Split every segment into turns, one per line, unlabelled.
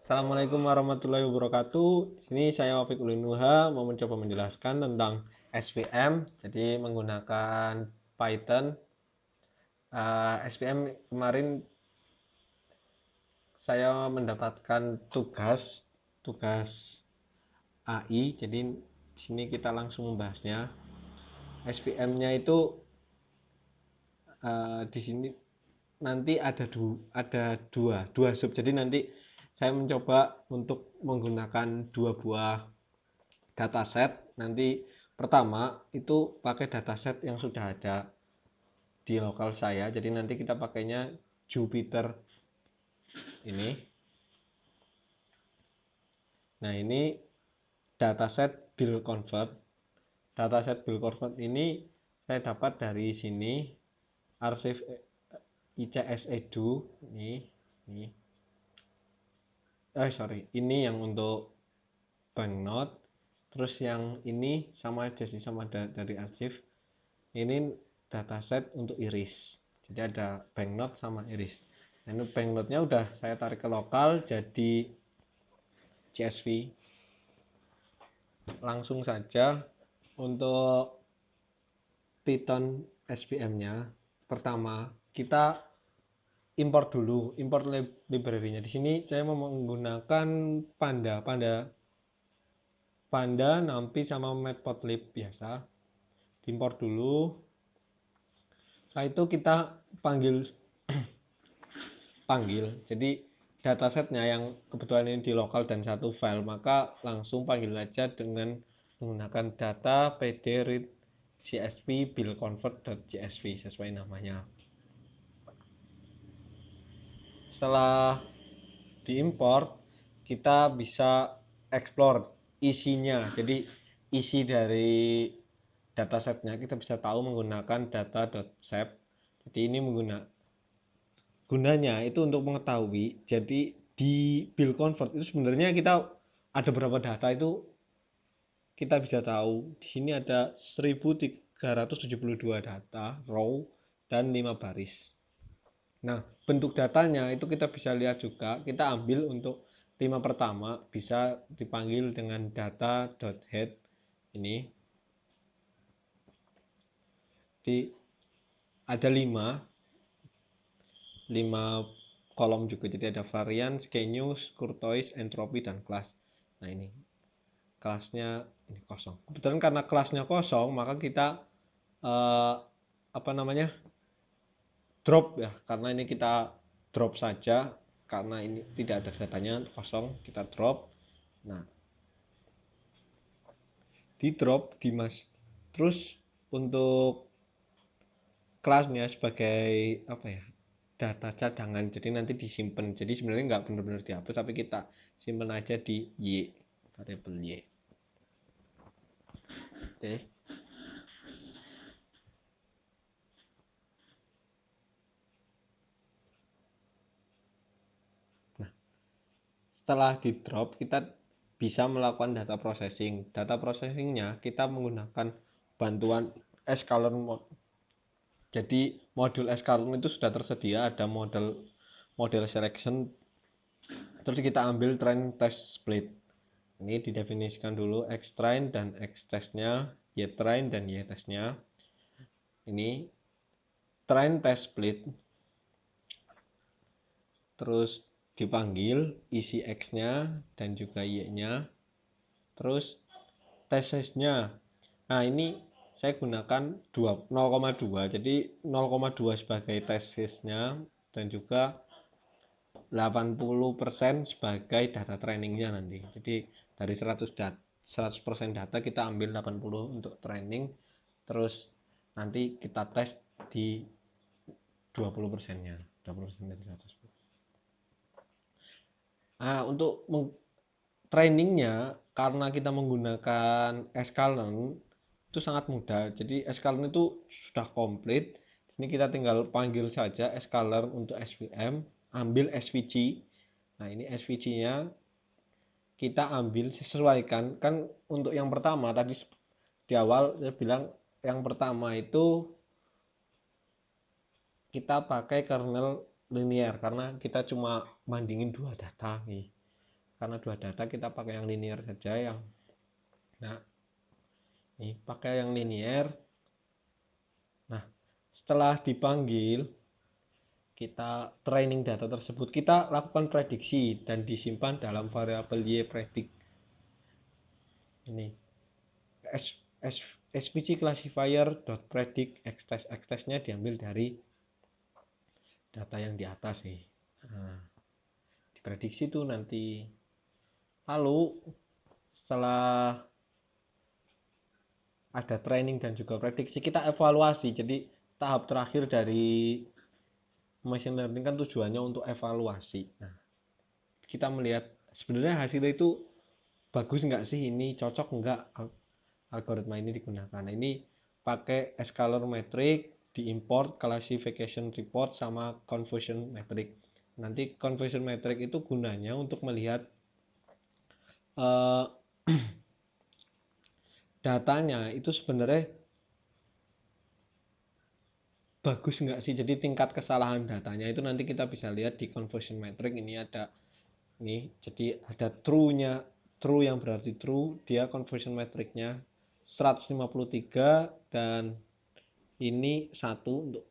Assalamualaikum warahmatullahi wabarakatuh. Di sini saya Wafik Ulinuha mau mencoba menjelaskan tentang SVM. Jadi menggunakan Python. SVM kemarin saya mendapatkan tugas AI. Jadi di sini kita langsung membahasnya. SVM-nya itu di sini nanti ada dua sub. Jadi nanti saya mencoba untuk menggunakan dua buah dataset. Nanti pertama itu pakai dataset yang sudah ada di lokal saya. Jadi nanti kita pakainya Jupyter ini. Nah, ini dataset Bill Convert. Dataset Bill Convert ini saya dapat dari sini arsip ICS Edu ini. Ini yang untuk banknote. Terus yang ini sama aja sih, sama dari arsip. Ini dataset untuk iris. Jadi ada banknote sama iris. Nah, ini banknote-nya udah saya tarik ke lokal jadi CSV. Langsung saja untuk Python SVM-nya. Pertama, kita import dulu, import library-nya. Di sini saya mau menggunakan Panda, NumPy sama Matplotlib biasa. Import dulu. Setelah itu kita panggil jadi datasetnya yang kebetulan ini di lokal dan satu file, maka langsung panggil aja dengan menggunakan data pd read csv billconvert.csv sesuai namanya. Setelah diimport, kita bisa explore isinya. Jadi isi dari datasetnya kita bisa tahu menggunakan data.sep. Jadi ini gunanya itu untuk mengetahui. Jadi di bill convert itu sebenarnya kita ada berapa data itu kita bisa tahu. Di sini ada 1372 data row dan 5 baris. Nah, bentuk datanya itu kita bisa lihat juga. Kita ambil untuk 5 pertama bisa dipanggil dengan data.head ini. Di ada 5 kolom juga. Jadi ada varian, skenews, courtois, entropy dan kelas. Nah, ini kelasnya ini kosong. Kebetulan karena kelasnya kosong, maka kita eh, apa namanya? Drop ya. Karena ini kita drop saja karena ini tidak ada datanya kosong, kita drop. Nah, di drop di mas. Terus untuk kelasnya sebagai apa ya? Data cadangan. Jadi nanti disimpan. Jadi sebenarnya nggak benar-benar dihapus, tapi kita simpan aja di variable y. Oke. Nah, setelah di drop kita bisa melakukan data processing. Data processingnya kita menggunakan bantuan sklearn mode. Jadi modul sklearn itu sudah tersedia, ada model selection. Terus kita ambil train test split. Ini didefinisikan dulu x train dan x testnya, y train dan y testnya. Ini train test split. Terus dipanggil isi x-nya dan juga y-nya. Terus test size-nya. Nah, ini saya gunakan 0,2. Jadi 0,2 sebagai test size-nya dan juga 80% sebagai data trainingnya nanti. Jadi dari 100% data kita ambil 80 untuk training, terus nanti kita tes di 20%-nya. 20% dari 100. Nah, untuk trainingnya karena kita menggunakan sklearn itu sangat mudah. Jadi sklearn itu sudah komplit. Ini kita tinggal panggil saja sklearn untuk SVM, ambil SVG. Nah, ini SVG-nya kita ambil sesuaikan. Kan untuk yang pertama tadi di awal saya bilang yang pertama itu kita pakai kernel linear karena kita cuma bandingin dua data nih. karena 2 data kita pakai yang linear saja. Nah, ini pakai yang linear. Nah, setelah dipanggil, kita training data tersebut, kita lakukan prediksi dan disimpan dalam variabel y predict. Ini SVG classifier.predict x-test-nya diambil dari data yang di atas nih. Nah, diprediksi tuh nanti. Lalu setelah ada training dan juga prediksi, kita evaluasi. Jadi tahap terakhir dari machine learning kan tujuannya untuk evaluasi. Nah, kita melihat sebenarnya hasilnya itu bagus nggak sih, ini cocok nggak algoritma ini digunakan. Nah, ini pakai scalar metric, diimport classification report sama confusion metric. Nanti confusion metric itu gunanya untuk melihat datanya itu sebenarnya bagus nggak sih. Jadi tingkat kesalahan datanya itu nanti kita bisa lihat di confusion metric. Ini ada nih, jadi ada true yang berarti true, dia confusion metricnya 153, dan ini 1 untuk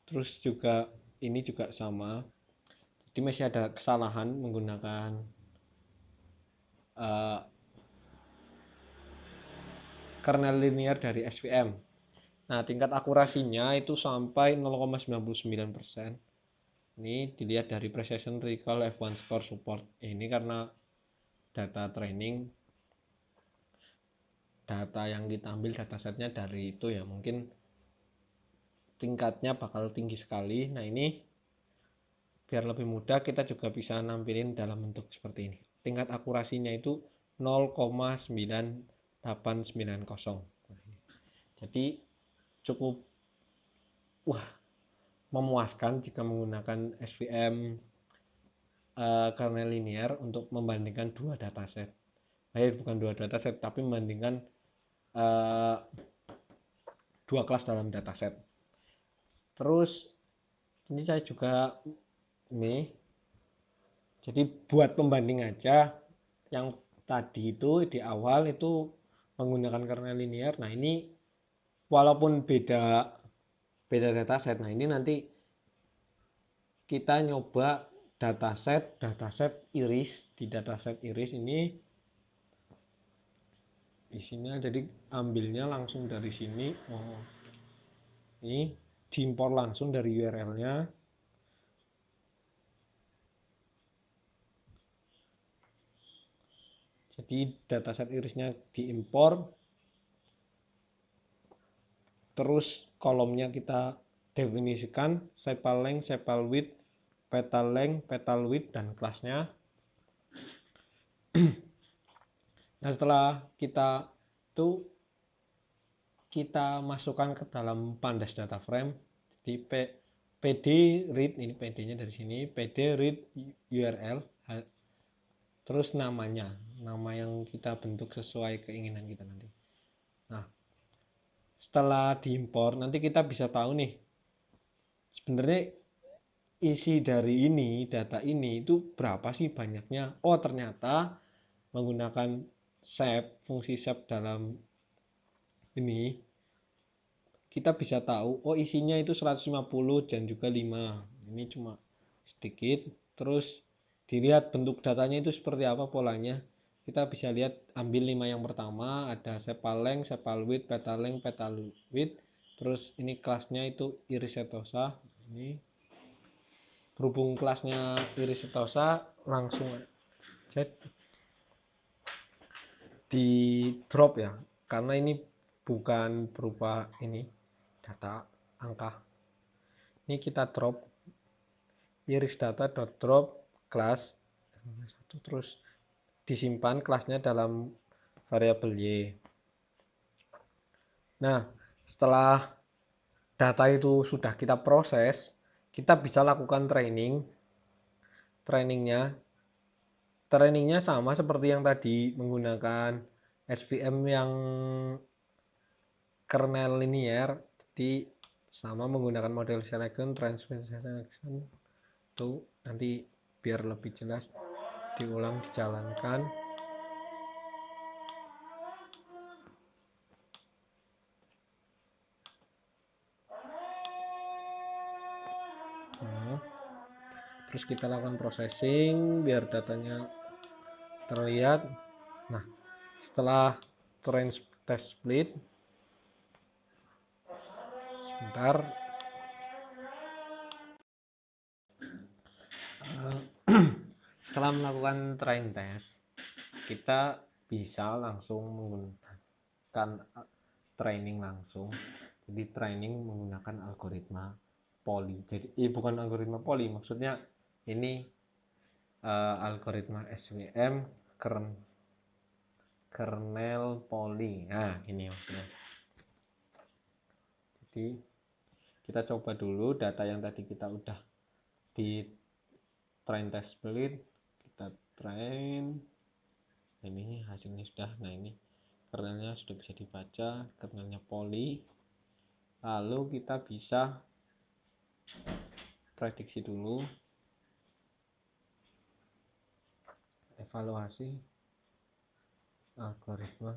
terus juga ini juga sama. Jadi masih ada kesalahan menggunakan kernel linear dari SVM. Nah, tingkat akurasinya itu sampai 0,99%. Ini dilihat dari precision recall F1 score support. Ini karena data training, data yang kita ambil datasetnya dari itu ya, mungkin tingkatnya bakal tinggi sekali. Nah, ini biar lebih mudah kita juga bisa nampilin dalam bentuk seperti ini. Tingkat akurasinya itu 0,9890. Jadi cukup memuaskan jika menggunakan SVM kernel linear untuk membandingkan dua dataset. Bukan dua dataset, tapi membandingkan dua kelas dalam dataset. Terus ini saya juga ini, jadi buat pembanding aja, yang tadi itu di awal itu menggunakan kernel linear. Nah, ini walaupun beda dataset. Nah, ini nanti kita nyoba dataset iris. Di dataset iris ini isinya, jadi ambilnya langsung dari sini. Ini diimpor langsung dari URL-nya. Jadi dataset irisnya diimpor, terus kolomnya kita definisikan sepal length, sepal width, petal length, petal width, dan kelasnya. Nah, setelah kita masukkan ke dalam pandas data frame. Jadi pd read, ini pd-nya dari sini, pd read URL, terus nama yang kita bentuk sesuai keinginan kita nanti. Nah, setelah diimpor nanti kita bisa tahu nih sebenarnya isi dari ini, data ini itu berapa sih banyaknya. Oh, ternyata menggunakan SEP, fungsi SEP dalam ini, kita bisa tahu, oh isinya itu 150 dan juga 5. Ini cuma sedikit. Terus dilihat bentuk datanya itu seperti apa polanya. Kita bisa lihat, ambil 5 yang pertama, ada sepal length, sepal width, petal length, petal width. Terus ini kelasnya itu iris setosa. Ini berhubung kelasnya iris setosa, langsung di drop ya, karena ini bukan berupa ini data angka. Ini kita drop iris data.drop class, terus disimpan kelasnya dalam variabel y. Nah, setelah data itu sudah kita proses, kita bisa lakukan trainingnya sama seperti yang tadi menggunakan SVM yang kernel linear. Jadi sama menggunakan model selection, transfer selection, itu nanti biar lebih jelas diulang dijalankan. Terus kita lakukan processing biar datanya terlihat. Nah, setelah train test split, sebentar. Setelah melakukan train test, kita bisa langsung menggunakan training langsung. Jadi training menggunakan algoritma Polly. Jadi bukan algoritma Polly, maksudnya ini algoritma SVM kernel Polly. Nah, ini maksudnya. Jadi kita coba dulu data yang tadi kita udah di train test split, kita train. Ini hasilnya sudah. Nah, ini kernelnya sudah bisa dibaca, kernelnya Polly. Lalu kita bisa prediksi dulu, evaluasi algoritma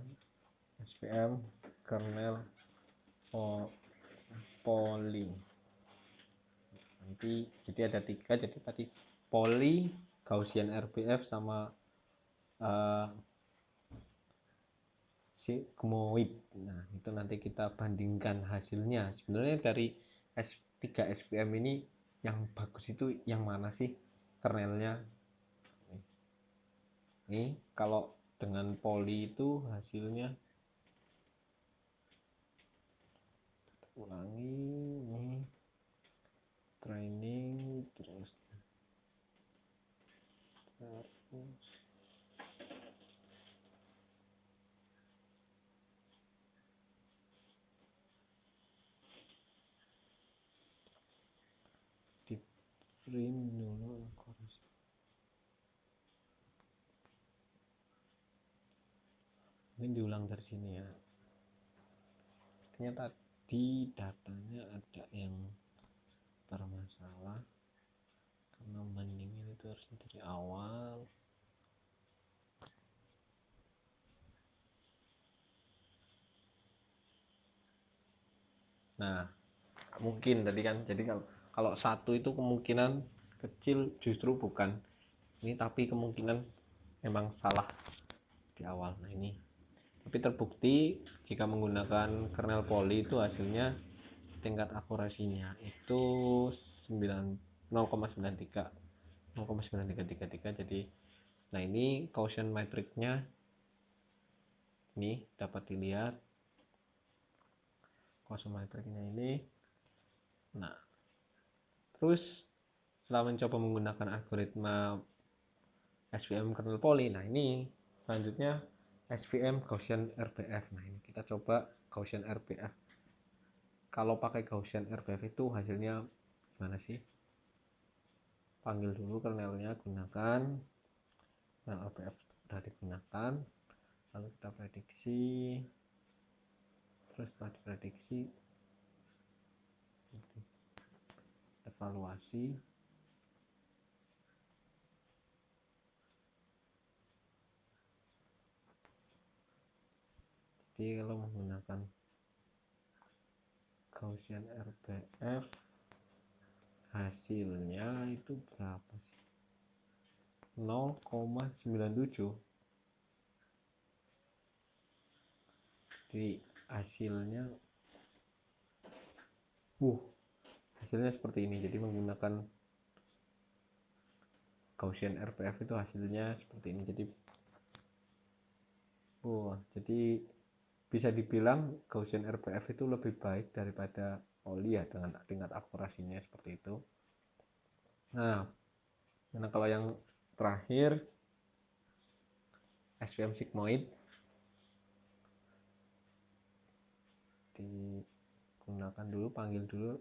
SVM kernel Polly. Nanti jadi ada 3, jadi tadi Polly, Gaussian RBF sama sigmoid. Nah, itu nanti kita bandingkan hasilnya. Sebenarnya dari S3 SVM ini yang bagus itu yang mana sih kernelnya? Ini kalau dengan Polly itu hasilnya, ulangi ini training terus di print dulu. Ini diulang dari sini ya. Ternyata di datanya ada yang bermasalah karena bandingin itu harusnya dari awal. Nah, mungkin tadi kan, jadi kalau satu itu kemungkinan kecil justru bukan ini, tapi kemungkinan memang salah di awal. Nah, ini tapi terbukti jika menggunakan kernel Polly itu hasilnya tingkat akurasinya itu 0,93. Jadi nah, ini Gaussian matrixnya ini dapat dilihat, Gaussian matrixnya ini. Nah, terus setelah mencoba menggunakan algoritma SVM kernel Polly, nah ini selanjutnya SVM Gaussian RBF. Nah, ini kita coba Gaussian RBF. Kalau pakai Gaussian RBF itu hasilnya gimana sih? Panggil dulu kernelnya, gunakan kernel RBF sudah digunakan, lalu kita prediksi. Terus setelah diprediksi, evaluasi. Jadi kalau menggunakan Gaussian RBF hasilnya itu berapa sih? 0,97. Jadi hasilnya hasilnya seperti ini. Jadi menggunakan Gaussian RBF itu hasilnya seperti ini. Jadi bisa dibilang Gaussian RBF itu lebih baik daripada Polly ya, dengan tingkat akurasinya seperti itu. Nah, kalau yang terakhir SVM sigmoid digunakan dulu, panggil dulu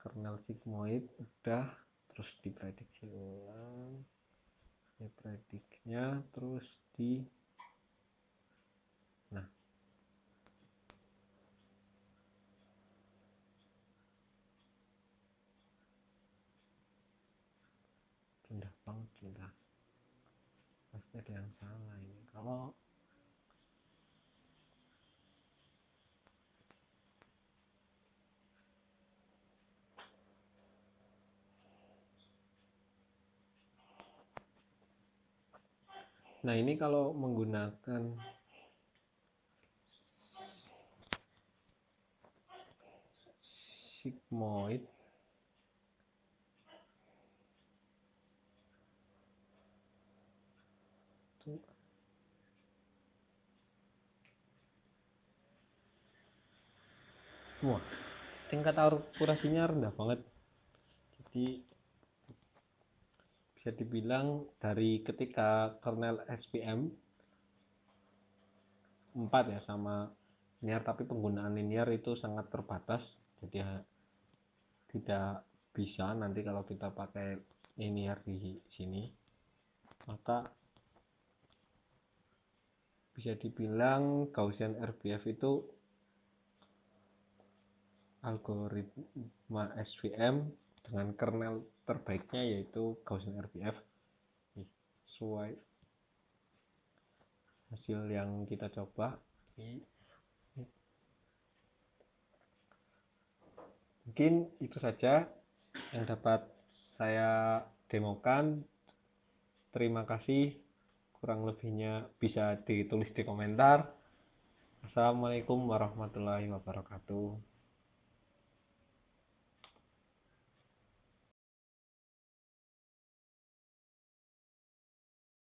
kernel sigmoid udah, terus diprediksi ulang, ini prediksinya, terus nah banget kita. Pasti ada yang salah ini. Kalau nah ini kalau menggunakan sigmoid tuh, wah, tingkat akurasinya rendah banget. Jadi bisa dibilang dari ketika kernel SPM 4 ya sama linear, tapi penggunaan linear itu sangat terbatas. Jadi tidak bisa nanti kalau kita pakai linear di sini, maka bisa dibilang Gaussian RBF itu algoritma SVM dengan kernel terbaiknya yaitu Gaussian RBF. Sesuai hasil yang kita coba, mungkin itu saja yang dapat saya demokan. Terima kasih, kurang lebihnya bisa ditulis di komentar. Assalamualaikum warahmatullahi wabarakatuh.